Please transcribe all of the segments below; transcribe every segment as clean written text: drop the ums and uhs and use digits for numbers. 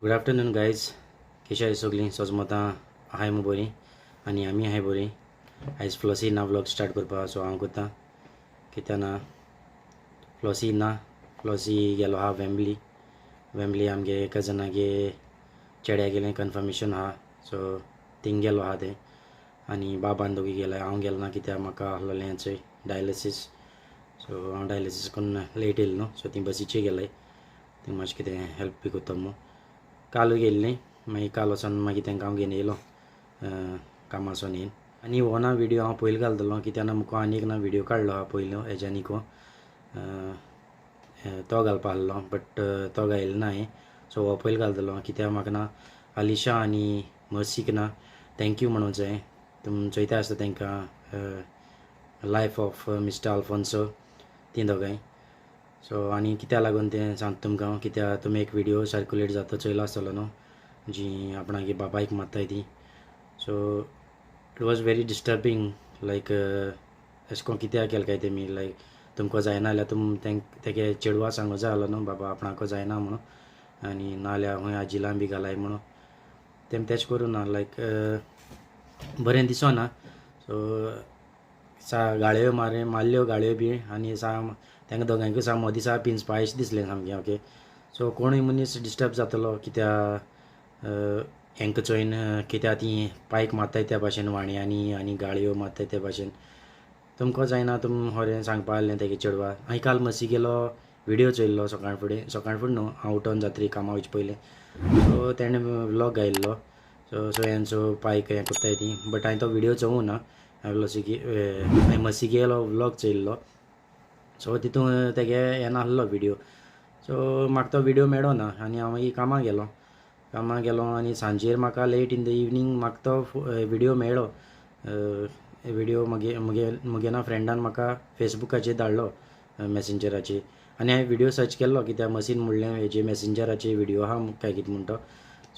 Good afternoon guys. कशी आहे सगळीं? सजमतां आहाय मू बरी आनी आमी आहाय बरी. आयज फ्लॉसी ना व्लॉग स्टार्ट करपा सो हांव करतां. कित्या ना फ्लॉसी ना, फ्लॉसी गेलो आहा वेंबली आमगे कजनागे चेड्या गेलें कन्फर्मेशन आहा सो थिंग गेलो आहा ते. आनी बाबान दोगी गेले, हांव गेलो ना कित्याक म्हाका आसलोलें चोय डायलिसीस. सो हांव डायलिसीस करून लेट येयलो न्हू, सो ती बसीचेर गेले. थिंग मातशें कितें हेल्प बी कोत्ता मू. काल गेल्लीं, मागीर काल वचोन मागीर तांकां हांव घेवन येयलो कामासून येवन. आनी हो ना विडियो हांव पयलीं घालतलों कित्याक ना मुको आनी एक ना विडियो काडलो आहा पयलो हेज्यानीको तो घालपा आसलो बट तो घायलो ना हांवें. सो हो पयलीं घालतलो कित्याक म्हाका ना अलिशा आनी मर्सीक ना थँक्यू म्हणूंक जाय. तुमी चोयता आसता तांकां लायफ ऑफ मिस्टर आल्फोन्सो तीं दोगांय. सो आनी कित्याक लागून तें सांगता तुमकां, कित्याक तुमी एक विडियो सर्क्युलेट जाता चोयलो आसतलो न्हू जी आपणागे बाबायक मारताय ती. सो इट वॉज व्हेरी डिस्टर्बींग लायक अशें करून कित्याक केलें काय तेमी. लायक तुमकां जायना जाल्यार तेगे चेडवा सांगूं जाय आसलो न्हू बाबा आपणाको जायना म्हणून, आनी नाजाल्यार खंय आजिलां बी घालाय म्हणून. तेम तेशें करून ना लायक बरें दिसोना. सो गाळयो मारल्यो गाळयो बी आनी तांकां दोगांयकूय सा मोदी सा पिंजपा अशें दिसलें सामकें. ओके, सो कोणूय मनीस डिस्टर्ब जातलो कित्याक हेंकां चोयन कित्याक तीं पायक मारताय त्या भाशेन वाण्यांनी आनी गाळयो मारताय त्या भाशेन. तुमकां जायना तुमी खरें सांगपा आहलें तेगे चेडवा. हांवें काल मसी गेलो विडियो चोयल्लो सकाळ फुडें न्हू, हांव उठोन जात्री कामा वयचे पयलें. सो तेणें व्लॉग घायल्लो सो हेंचो पायक हें कोत्ताय ती. बट हांवें तो विडियो चोवूं ना, हांवें मसी गेलो व्लॉग चोयल्लो. सो तितून तेगे हें नासलो विडियो. सो म्हाका तो विडियो मेळ्ळो ना आनी हांव मागीर कामाक गेलो आनी सांजेर म्हाका लेट इन द इवनींग म्हाका तो विडियो मेळ्ळो. विडियो मुगे ना फ्रेंडान म्हाका फेसबुकाचेर धाडलो मॅसेंजराचेर. आनी हांवें विडियो सर्च केल्लो कित्याक मसीन म्हणलें हेजे मॅसेंजराचेर विडियो आहा काय कितें म्हूण तो.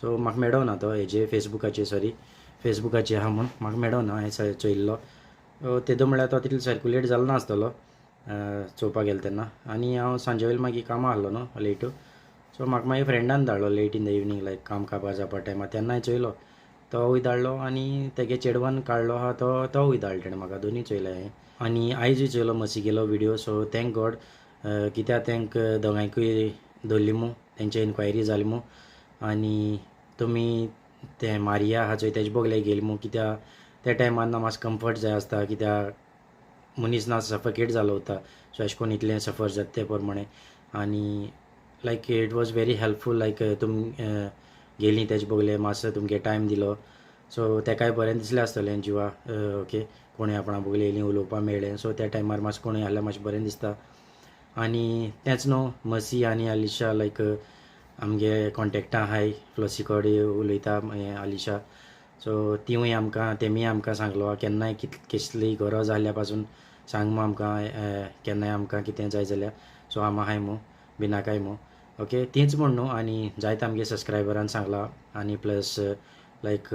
सो म्हाका मेळ्ळो ना तो हेजे फेसबुकाचेर आहा म्हूण म्हाका मेळ्ळो ना. हांवें चोयल्लो तेदो म्हळ्यार तो तितलो सर्क्युलेट जालो नासतलो चोवपाक गेलो तेन्ना. आनी हांव सांजे वेळेर मागीर कामां आहलो न्हू लेट. सो म्हाका मागीर फ्रेंडान धाडलो लेट इन द इवनींग लायक काम काबार जावपा टायमार. तेन्नाय चोयलो तोवूय धाडलो आनी तेगे चेडवान काडलो आहा तोवूय धाडलो तेणें म्हाका. दोनी चोयले हांवें. आनी आयजूय चोयलो मसी गेलो विडियो. सो थँक गॉड कित्याक तांकां दोगांयकूय धरली मू, तेंचे इन्क्वायरी जाली मू. आनी तुमी तें मारिया आहा चोय तेजे बोगले गेली मू. कित्याक त्या टायमार ना मातसो कम्फर्ट जाय आसता कित्याक मनीस ना सफोकेट जालो उरता. सो अशें करून इतलें सफर जाता ते प्रमाणें. आनी like it was very helpful like तुमी गेलीं तेजे बोगले मातसो तुमगे टायम दिलो. सो तेकाय बरें दिसलें आसतलें जिवा. ओके, कोणूय आपणा बोगले येयलीं उलोवपा मेळ्ळें. सो त्या टायमार मातशें कोणूय आहल्यार मातशें बरें दिसता. आनी तेंच न्हू मसी आनी अलिशा लायक आमगे कॉन्टेक्टां आहाय. फ्लॉसी कडेन उलयता अलिशा. सो तिवूय आमकां सांगलो केन्नाय कसलीय गरज आहल्या पासून सांग मू आमकां केन्नाय आमकां कितें जाय जाल्यार. सो आम आहाय मू, भिनाकाय मू. ओके, तींच म्हूण न्हू आनी जायत आमगे सबस्क्रायबरान सांगलां. आनी plus like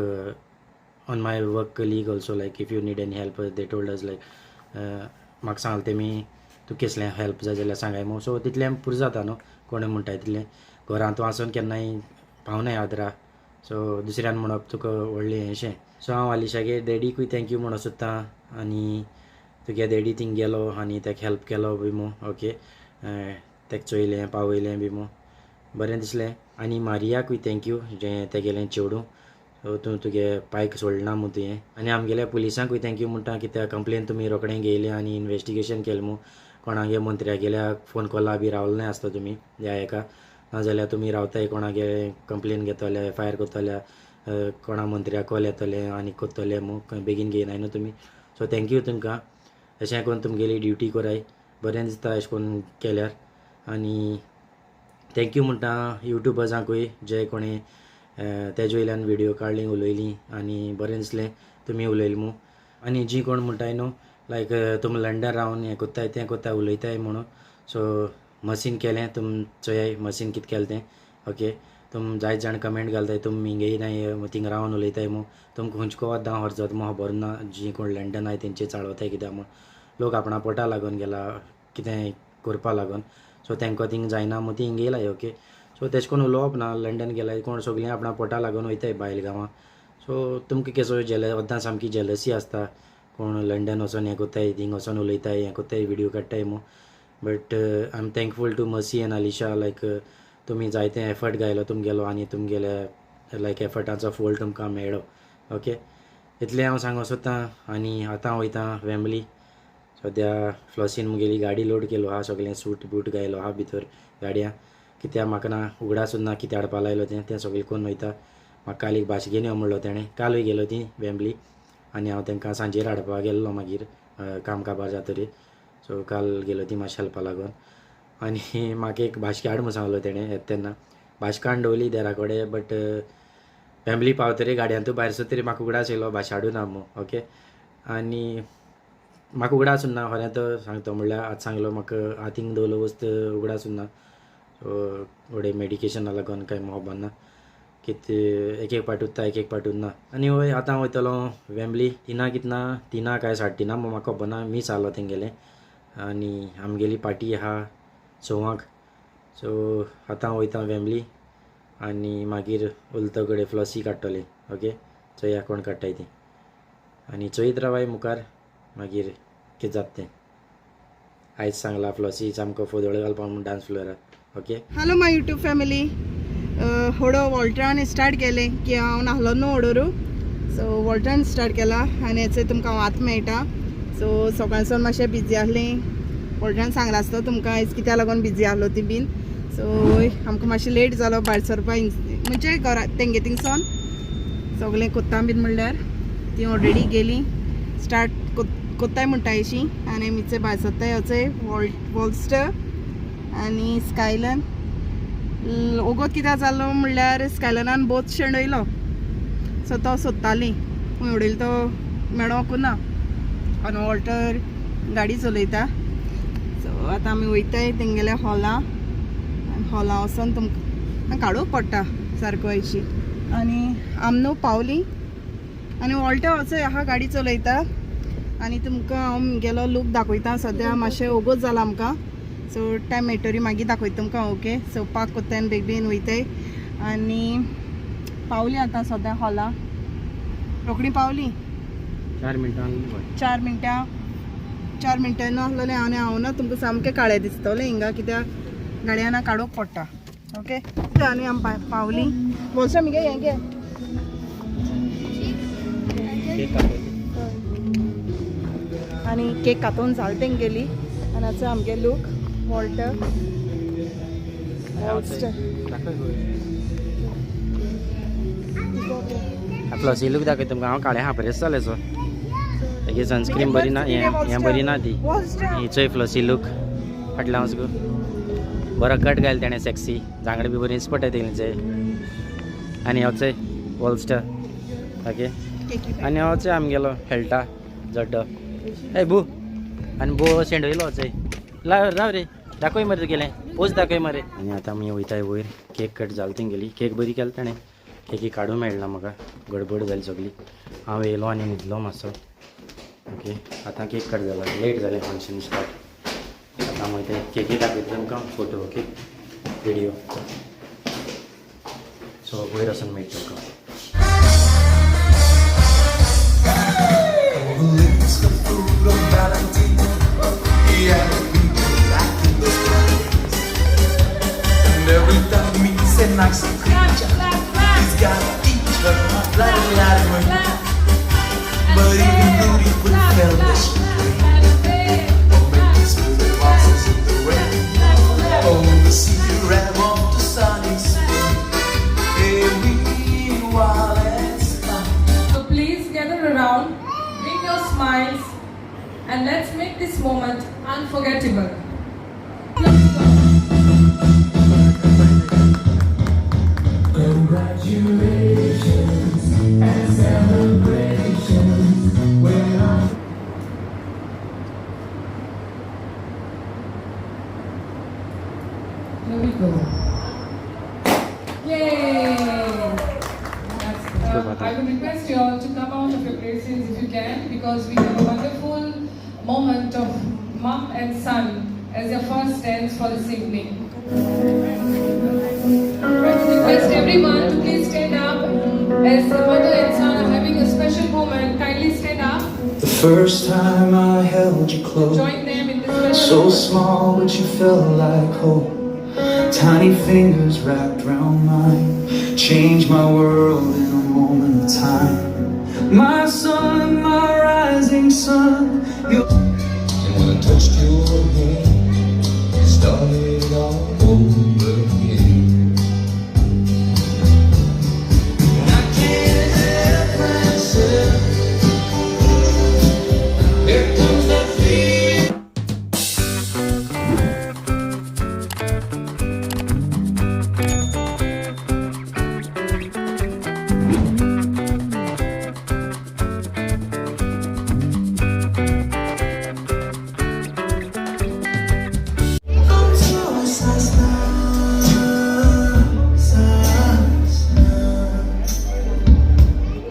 on my work colleague also like if you need any help they told us like म्हाका सांगलें तेमी तूं कसलें हेल्प जाय जाल्यार सांगाय मू. सो तितलें पुरो जाता न्हू, कोणूय म्हणटाय तितलें. घरांत वाचून केन्नाय पावनाय आदरा. सो दुसऱ्यान म्हणप तुका व्हडलें अशें. सो हांव अलिशागे डॅडीकूय थँक्यू म्हणूंक सोदतां. आनी तुगे डॅडी थिंग गेलो आनी तेका हेल्प केलो बी मू. ओके, तेका चोयलें पावयलें बी मू, बरें दिसलें. आनी मारियाकूय थँक्यू जें तेगेलें चेडूं. सो तूं तुगे पायक सोडना मू तुवें. आनी आमगेल्या पुलिसांकूय थँक्यू म्हणटा कित्याक कंप्लेन तुमी रोखडें घेयलें आनी इन्वेस्टिगेशन केलें मू. कोणागे मंत्र्यागेल्या फोन कॉला बी रावले आसता तुमी ह्या हेका. नाजाल्यार तुमी रावताय कोणागे कंप्लेन घेतले FIR कोत्तले कोणा मंत्र्याक कॉल येतले आनी कोत्तले मू. बेगीन घेयनाय न्हू तुमी. सो थँक्यू तुमकां. अशें करून तुमगेली ड्युटी कोराय, बरें दिसता अशें करून केल्यार. आनी थँक्यू म्हणटा युट्यूबर्सांकूय जे कोणी तेजे वयल्यान विडियो काडलीं उलयलीं आनी बरें दिसलें तुमी उलयलीं मू. आनी जीं कोण म्हणटाय न्हू लायक तुमी लंडन रावन हें कोत्ताय तें कोत्ताय उलयताय म्हणून. सो मसीन केलें तुम चोयाय मसीन कितें केलें तें. ओके, तुम जायत जाण कमेंट घालताय तुमी हिंगा येयनाय थिंग रावन उलयताय मू. तुमकां खंयचो वोद्दां व्हर जाता मू खबर ना. जीं कोण लंडन आहाय तेंचेर चाळवताय कित्याक म्हूण. लोक आपणा पोटा लागून गेला कितें करपा लागून. सो तेंको थिंग जायना मू ती हिंगा येयलाय. ओके, सो तेश कोन्न उलोवप ना. लंडन गेल्यार कोण सगळीं आपणा पोटा लागून वयताय भायल गांवां. सो तुमकां केसो वतना सामकी जेलसी आसता. कोण लंडन वचोन हें कोत्ताय, थिंग वचोन उलयताय, हें कोत्ताय, विडियो काडटाय मू. But I am thankful to Mercy and Alisha. Like तुमी जायते एफर्ट घायलो तुमगेलो आनी तुमगेले लायक एफर्टाचो फळ तुमकां मेळ्ळो. ओके, इतलें हांव सांगूंक सोदतां. आनी आतां हांव वयतां वेंबली. सद्या फ्लॉसीन मुगेली गाडी लोड केलो आहा, सगळें सूट बूट घायलो आहा भितर गाडया. कित्याक म्हाका ना उगडास सुद्दां कितें हाडपा लायलो तें सगळें करून वयता. म्हाका काल एक भाश घेवन यो म्हणलो तेणें. कालूय गेलो ती वेंबली आनी हांव तांकां सांजेर हाडपा गेल्लो मागीर काम काबार जातरी. सो काल गेलो ती मातशें हेल्पा लागून. आनी म्हाका एक भाशकी हाड म्हणून सांगलो तेणें येता तेन्ना. भाशकां हाडून दवरली देरा कडेन. बट फॅमिली पावतरी गाडयांतूय भायर सर तरी म्हाका उगडास येयलो भाश हाडूं ना मू. ओके, आनी म्हाका उगडास उरना खरें तो सांगतो म्हणल्यार आतां सांगलो म्हाका हातींक दवरलो वस्त उगडास उरना. सो थोडे मेडिकेशना लागून कांय खबर ना कितें एक पाट उत्ता एक पाट उरना. आनी वय आतां वयतलो वेंबली. तिना काय 3:30 म्हाका खबर ना. मीस आहलो तेंगेलें आनी आमगेली पार्टी आहा 9:00. सो आतां वयता वेंबली आनी मागीर उलतो कडेन फ्लॉसी काडटले. ओके, चोया कोण काडटाय ती आनी चोयत रावाय मुखार मागीर कितें जाता तें. आयज सांगला फ्लॉसी सामको फोदोळ घालपा म्हूण डान्स फ्लोरार. ओके, हॅलो माय यूट्यूब फॅमिली. होडो वॉल्टरान स्टार्ट केलें की हांव नाहलो न्हू होडोरू. सो वॉल्टरान स्टार्ट केला आनी हेचे तुमकां वात मेळटा. सो सकाळसान मातशें बिजी आहलें. वॉल्टरान सांगला आसता तुमकां आयज कित्या लागून बिजी आहलो ती बीन. सो आमकां मातशें लेट जालो भायर सरपा. म्हणजे घरा तेंगे थिंगसोन सगळें कोत्तां बीन म्हणल्यार ती ऑलरेडी गेली. स्टार्ट कोत्ताय म्हणटाय अशी आनी आमीचे भायर सरताय वचय वॉल्स्टर आनी स्कायलन. ओगोत कित्याक जालो म्हणल्यार स्कायलनान बोट शेणयलो. सो तो सोदताली खंय उडयलो तो मेळोंक ना आनी वॉल्टर गाडी चलयता. सो आतां आमी वयताय तेंगेले हॉला आनी हॉला वचोन तुमकां काडूंक पडटा सारको अशी. आनी आमनो पावली आनी वॉल्टर वचय आहा गाडी चलयता आनी तुमकां हांव गेलो लूक दाखयता. सद्या मातशें ओगोत जाला आमकां. सो टायम मेळटरी मागीर दाखयता तुमकां. ओके, सो पाक कोत्ताय आनी बेगीन वयताय आनी पावली आतां सद्या हॉला. रोखडी पावली 4 मिनटां. 4 मिनटां आहलोलें आनी हांव ना तुमकां सामकें काळें दिसतलें हिंगा कित्याक गाडयांना काडूंक पडटा. ओके, आनी आमी पावली. बोलसो मगे हें घे आनी केक कातून जाल तेंगेली आनी आतां आमगे लूक वॉल्टर फ्लॉसी लूक दाखय तुमकां. हांव काळें हापरेस जालें सो तेगे सनस्क्रीन बरी ना. हें बरी ना ती. हिचोय फ्लॉसी लूक फाटल्यान वचगो बरो कट घायल तेणें सेक्सी. जांगडे बी बरी स्पॉट तेंचे. आनी होचय वॉल्स्टर. ओके, आनी होचय आमगेलो खेळटा जड्डो. ए बू आनी बो शेंडयलो होचय. राव रे दाखय मरे तुगेलें पोज दाखय मरे. आनी आतां आमी वयताय वयर. केक कट जाल तेंगेली. केक बरी केली ताणें. केकी काडूं मेळना म्हाका. गडबड जाली सगळी. हांव येयलो आनी न्हिदलो मातसो. ओके, आतां केक कट जाला. लेट जालें फंक्शन स्टार्ट. आतां वयताय केकी दाखयता तुमकां फोटो. Okay, video. सो वयर वचून मेळटा तुमकां. Every time me say nice and creature, he's got a teacher, bloody out but even beautiful fellas, what make this the bosses in the rain? Oh, the sea rev off the sunny spring, every while it's fun. So please gather around, bring your smiles, and let's make this moment unforgettable. Congratulations and celebrations. Here we go. Yay! That's good. I would request you all to come out of your places if you can, because we have a wonderful moment of mom and son as their first dance for this evening. Request everyone to please stand up as the mother and son are having a special moment. Kindly stand up. The first time I held you close, Join them in this special so small but you felt like hope. Tiny fingers wrapped around mine, changed my world in a moment of time. My sun, my rising sun, you. And when I touched your hand, it started all over again. And I can't help myself. Here comes that feeling.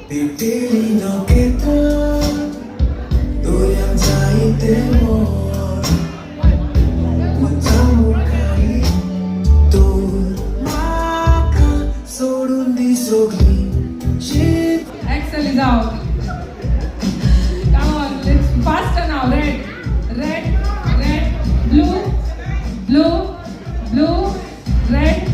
Pipili no kita, doyan tayo temor. Matamu kai, tur maka sorun di sogli. Axel is out. Come on, let's faster now. Red, red, red, blue, blue, blue, red.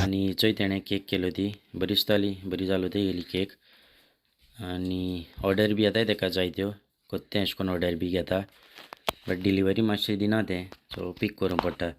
आणि चैत्याने cake केली होती बरीच जाली बरी जाली होती गेली cake आणि ऑर्डर बी येता तेका जायत्यो कोत्ते अशें करून ऑर्डर बी घेता बट डिलिव्हरी मातशी दिना ते सो पिक करूंक पडटा.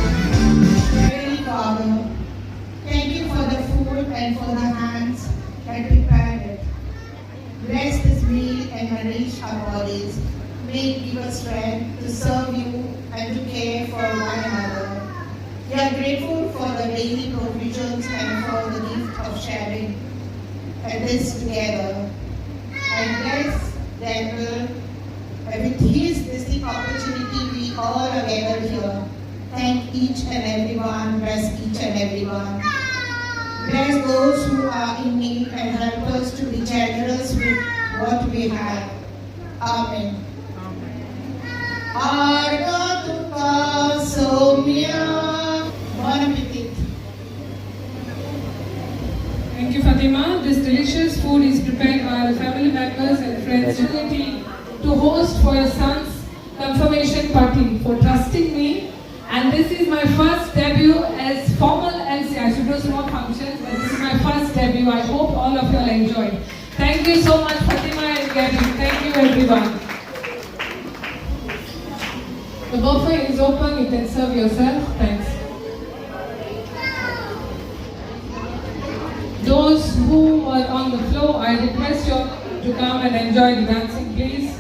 Heavenly Father, thank you for the food and for the hands that prepared it. Bless this meal and nourish our bodies. May it give us strength to serve you and to care for one another. We are grateful for the daily provisions and for the gift of sharing and this together. And bless Daniel with his distinct opportunity we all are gathered here. Thank each and everyone, bless each and everyone. Bless those who are in need and help us to be generous with what we have. Amen. Arga tuka somya. Bon appetit. Thank you, Fatima. This delicious food is prepared by our family members and friends to host for your sons confirmation party for trusting me. And this is my first debut as formal MC. I should do small functions, but this is my first debut. I hope all of you will enjoy. Thank you so much, Fatima and Gabby. Thank you, everyone. The buffet is open. You can serve yourself. Thanks. Those who are on the floor, I request you to come and enjoy the dancing, please.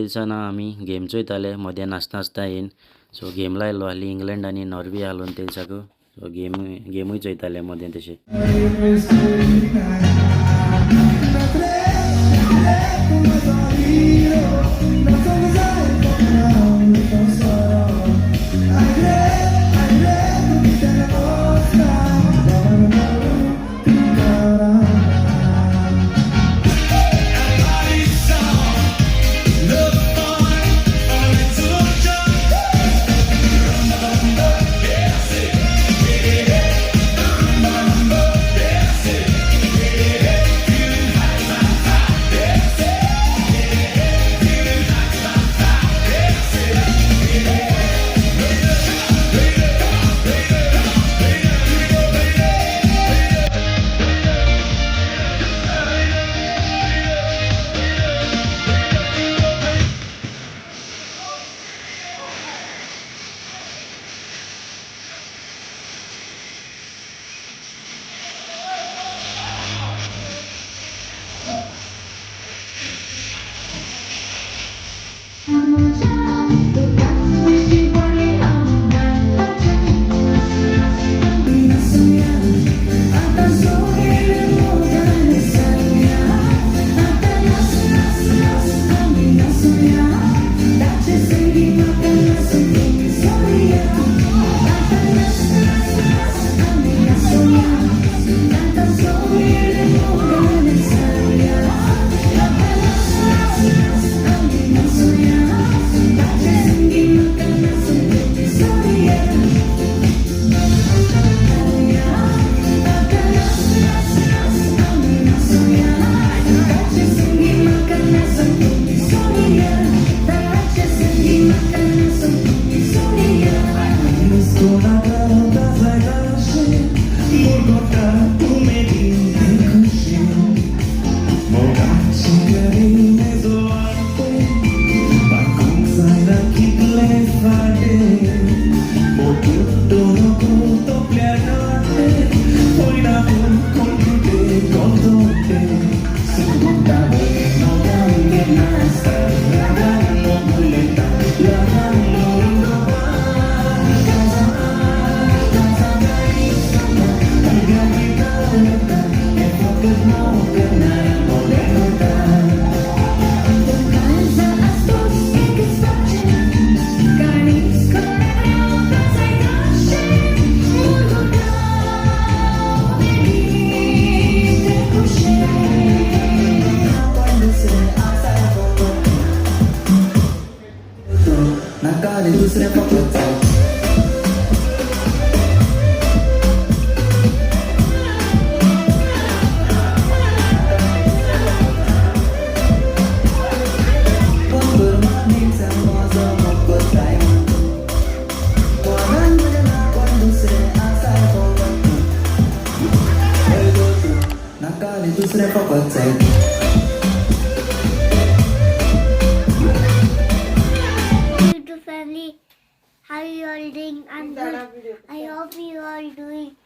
दिसांना आमी game चोयताले मदें नाचता नाचता येवन so game लायलो हालीं England आनी Norway हालोवन तेलसाकू so गेमूय चोयताले मदें तशें दुसऱ्या फकत जाय दुसऱ्या फकत जाय YouTube family, how you all doing? I'm good. I hope you all doing.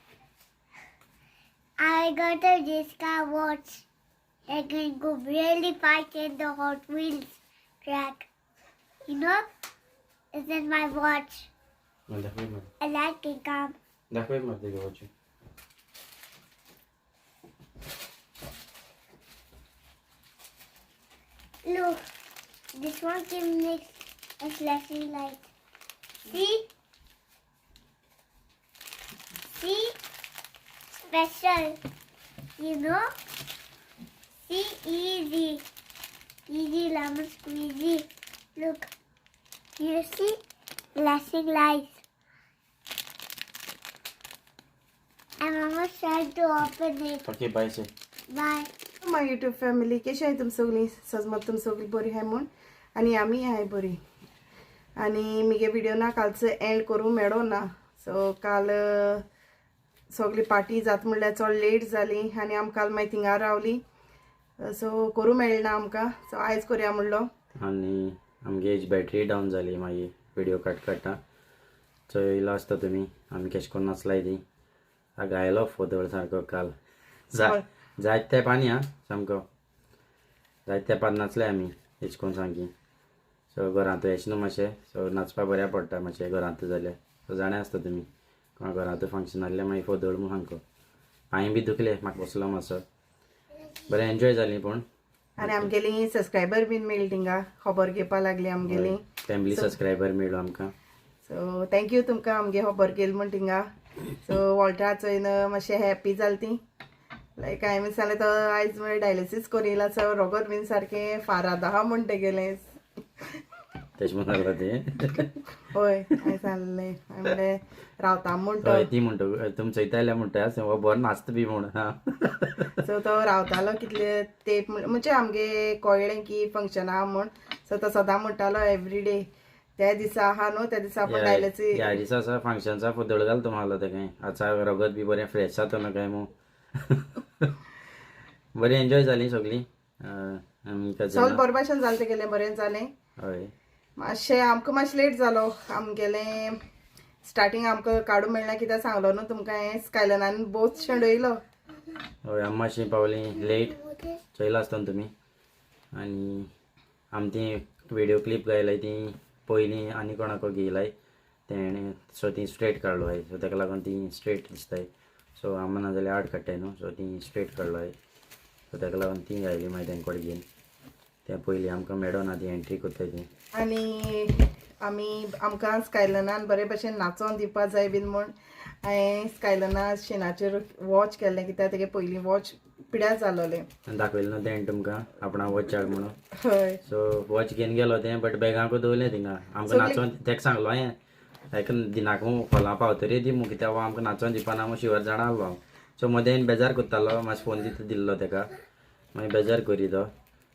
I got a Jessica watch. I can go really fast in the Hot Wheels track. You know, it's in my watch. I like it, come. Look, this one can make a flashing light. See? See? Special. You know? See? Easy. Easy lemon squeezy. Look. You see? Flashing lights. I'm almost trying to open it. Okay bye say Bye. My YouTube family कशी आहे तुम सगळी सजमत तुम सगळी बरी आहे म्हूण आणि आम्ही आहे बरी आणि मिगे व्हिडिओ ना कालचं एंड करूं मेळो ना सो काल सगळी पार्टी जात म्हणल्यार चड लेट जाली आनी आमकां काल मागीर थिंगा रावली सो करूं मेळना आमकां सो आयज करुया म्हणलो आणि आमगे बॅटरी डावन जाली मागीर व्हिडिओ काडटा चोयलो आसता तुमी आमी कशें करून नाचलाय ती गायलो फोदळ सारको काल जायत तेंपांनी आं सामको जायत तेंपान नाचले आमी हेच कोन्न सामकी सो घरांत येच न्हू मातशें सो नाचपा बऱ्या पडटा मातशें घरांत जाल्यार सो जाणा आसता तुमी कोणा घरांत फंक्शन आसलें मागीर फोदळ म्हूण सामको पांय बी दुखले म्हाका बसलो मातसो बरें एन्जॉय जाली पूण आनी आमगेली सबस्क्रायबर बीन मेळ्ळी थिंगा खबर घेवपा लागली आमगेली फॅमिली सबस्क्रायबर मेळ्ळो आमकां सो थँक्यू तुमकां आमगे खबर केली म्हण थिंगा सो वॉल्टा चोयन मातशें हॅप्पी जाली ती लायक हांवें सांगलें तो आयज म्हळ्यार डायलिसीस करिला सो रगत बीन सारकें फाराद आहा म्हण तें गेलें तेश म्हणून लागला ते हय हांवें सांगलें हांवें म्हणलें रावता म्हण तो हय ती म्हणटा तुमी चयताले म्हणटा हो बरो नाचता बी म्हूण सो तो रावतालो कितले तेंप म्हणजे आमगे कळ्ळें की फंक्शन आहा म्हूण सो तो सदां म्हणटालो एवरीडे त्या दिसा आहा न्हू त्या दिसा आपण डायलिसीस ह्या दिसा असं फंक्शनचा फोदळ घाल तुम्हाला ते काय आजचा रगत बी बरें फ्रेश जाता न्हू काय मग बरी एन्जॉय जाली सगळी सगळें बरें भाशेन जालें तें गेलें बरें जालें हय मातशें आमकां मातशें लेट जालो आमगेलें स्टार्टींग आमकां काडूं मेळना कित्याक सांगलो न्हू तुमकां हें स्कायलनान बोथ शेणयलो हय आमी मातशी पावली लेट चयला आसता न्हू तुमी आनी आमी ती व्हिडिओ क्लिप गायलाय ती पयलीं आनी कोणाक घेयलाय तेणें सो ती स्ट्रेट काडलो हाय सो ताका लागून ती स्ट्रेट दिसताय सो आमी ना जाल्यार आर्ट काडटाय न्हू सो ती स्ट्रेट काडलो हाय सो ताका लागून ती गायली मागीर तेंकडे घेवन त्या पयलीं आमकां मेळो ना ती एंट्री कोत्ताय ती आनी आमकां स्कायलनान बरे भशेन नाचोन दिवपा जाय बीन म्हूण हांवें स्कायलना शेणाचेर वॉच केल्लें कित्याक तेगे पयलीं वॉच पिड्यार जालोलें दाखयलें न्हू तेणें तुमकां आपणा वॉच हाड म्हणून हय सो वॉच घेवन गेलो तें बट बॅगांकूय दवरलें थिंगा आमकां नाचोन तेका सांगलो हांवें हाका दिनाक हॉला पावतरी दी मुगो कित्याक आमकां नाचोन दिवपाना म्हूण शिवर जाणा आसलो हांव सो मदें बेजार कोत्तालो मातसो फोन दिल्लो तेका मागीर बेजार करी तो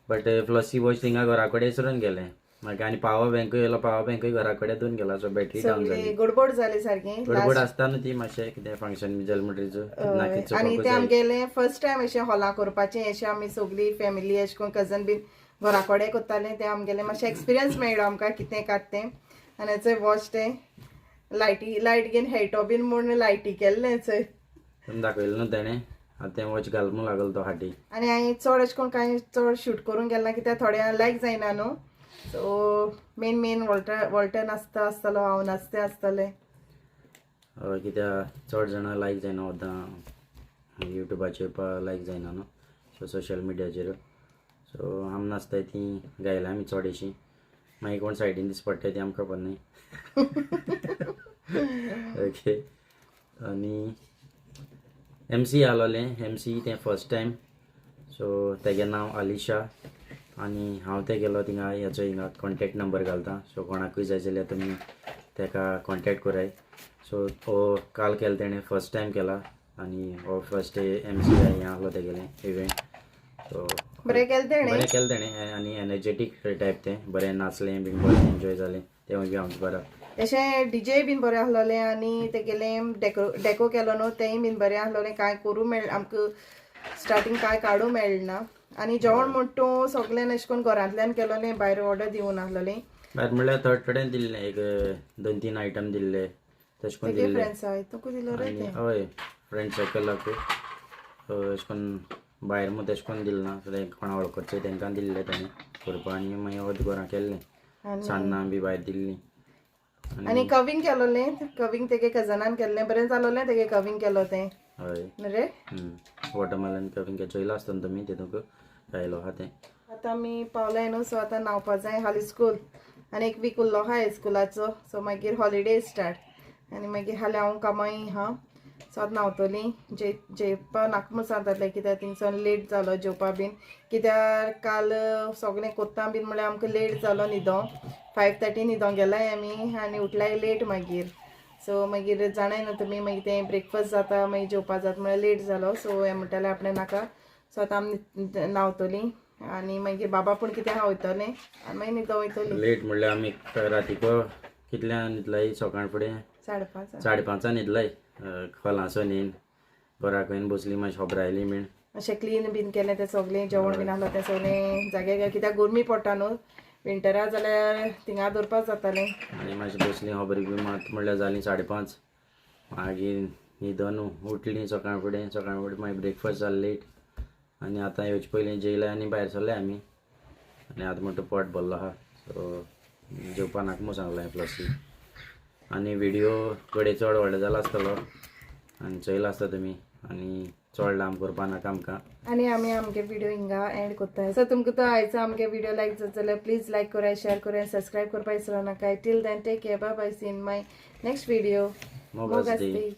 बट फ्लॉसी वॉच थिंगा घरा कडेन विसरून गेलें मागीर आनी पावर बँकूय येयलो पावर बँकूय घरा कडेन दोन गेला सो बॅटरी डावन जाली गडबड जाली सारकी गडबड आसता न्हू ती मातशें कितें फंक्शन बी जालें म्हणटरीच आनी ते आमगेलें फर्स्ट टायम अशें हॉला करपाचें अशें आमी सगळी फॅमिली अशें करून कजन बीन घरा कडेन करतालें तें आमगेलें मातशें एक्सपिरियन्स मेळ्ळो आमकां कितें काडटें आनी थंय वॉच तें लायट घेवन हेटो बीन म्हूण लायटी केल्लें थंय दाखयलें न्हू तेणें आतां तें वॉच घाल म्हणून लागलो तो हाटी आनी हांवें चड अशें करून कांय चड शूट करून गेलां कित्याक थोड्या लायक जायना न्हू सो मेन वॉल्टर नाचता आसतलो हांव नाचतें आसतलें हय कित्याक चड जाणां लायक जायना वता युट्यूबाचेर लायक जायना न्हू सो सोशल मिडियाचेर सो आमी नाचताय ती गायला आमी चोडेशी मागीर कोण सायडीन दिस पडटाय ती आमकां खबर न्ही ओके आनी MC आलोलें MC तें फर्स्ट टायम सो तेगे नांव अलिशा आनी हांव ते गेलो थिंगा हेचो हिंगा कॉन्टेक्ट नंबर घालता सो कोणाकूय जाय जाल्यार तुमी ताका कॉन्टेक्ट कोराय. सो हो काल केला तेणें फर्स्ट टायम केला आनी हो फर्स्ट MC हें आहलो तेगेलें इव्हेंट. सो बरें केलें तेणें. बरें केलें तेणें आनी एनर्जेटीक टायप तें बरें नाचलें बीन बरें एन्जॉय जालें तेवूय बी आमचें बरें. तशें DJ बीन बरें आहलोलें आनी तेगेलें डेको केलो न्हू तेंय बीन बरें आहलोलें. कांय करूं मेळ आमकां स्टार्टींग कांय काडूं मेळना. आनी जेवण म्हण तूं सगळें अशें करून घरांतल्यान केलोलें भायर ऑर्डर दिवन आहलोलें. भायर म्हणल्यार थोडे थोडें दिल्लें एक 2-3 आयटम दिल्ले तशें करून दिल्ले. फ्रेंड्स आहाय तुका दिलो रे आनी तें. हय फ्रेंड सर्कलाक अशें करून भायर मग तशें करून दिलें ना. कोणा वळखचे तेंकां दिल्लें तेणें करपा आनी मागीर अर्द घरां केल्लें. सान्नां बी भायर दिल्लीं. आनी कविंग केलोलें. कविंग तेगे कजनान केल्लें बरें जालोलें तेगे कविंग केलो तें. हय रे वॉटरमेलन कविंग चोयला आसतना तुमी तेतूंक खायलो आहा तें. आतां आमी पावलाय न्हू. सो आतां न्हांवपा जाय. हालीं स्कूल आनी एक वीक उरलो आहा स्कुलाचो. सो मागीर हॉलिडे स्टार्ट आनी मागीर हालीं हांव कामांय आहा. सो आतां न्हांवतलीं. जेवपा नाका म्हूण सांगतालें कित्याक थिंगसोन लेट जालो जेवपा बीन. कित्याक काल सगळें कोत्तां बीन म्हळ्यार आमकां लेट जालो न्हिदों. 5:30 न्हिदों गेलाय आमी आनी उठलाय लेट मागीर. सो मागीर जाणाय न्हू तुमी मागीर तें ब्रेकफास्ट जाता मागीर जेवपा जाता म्हळ्यार लेट जालो. सो हें म्हणटालें आपणें नाका. सो आतां आमी न्हांवतलीं आनी मागीर बाबा पूण कितें आहा वयतलें आनी मागीर न्हिदों वयतलीं. लेट म्हणल्यार आमी रातीको कितल्यां न्हिदलाय सकाळ फुडें 5:30. 5:30 न्हिदलाय. खोलांसो न्हीद घरा खंय बसलीं मातशें खोबरायलीं बीन. अशें क्लीन बीन केलें तें सगळें जेवण बीन आहलो तें सगळें जाग्यार कित्याक गरमी पडटा न्हू विंटरा जाल्यार थिंगा दवरपाक जातालें. आनी मातशें बसलीं खबर बी मात म्हणल्यार जालीं 5:30. मागीर न्हिदोन उठलीं सकाळ फुडें मागीर ब्रेकफास्ट जालें लेट. आनी आतां येवचे पयलीं जेयलें आनी भायर सरले आमी. आनी आतां म्हणटा पोट भरलो आहा. सो जेवपा नाका म्हूण सांगलें प्लस. आनी व्हिडियो कडे चड व्हडलो जालो आसतलो आनी चोयला आसता तुमी आनी चड लांब करपा नाका आमकां. आनी आमी आमगे व्हिडिओ हिंगा एंड कोत्ताय. सो तुमकां तो आयचो आमगे व्हिडिओ लायक जाता जाल्यार प्लीज लायक कराय, शेअर कराय, सबस्क्राईब करपा विसरू नाका. Till then take care. Bye bye. See in my next video. मोगास्ती.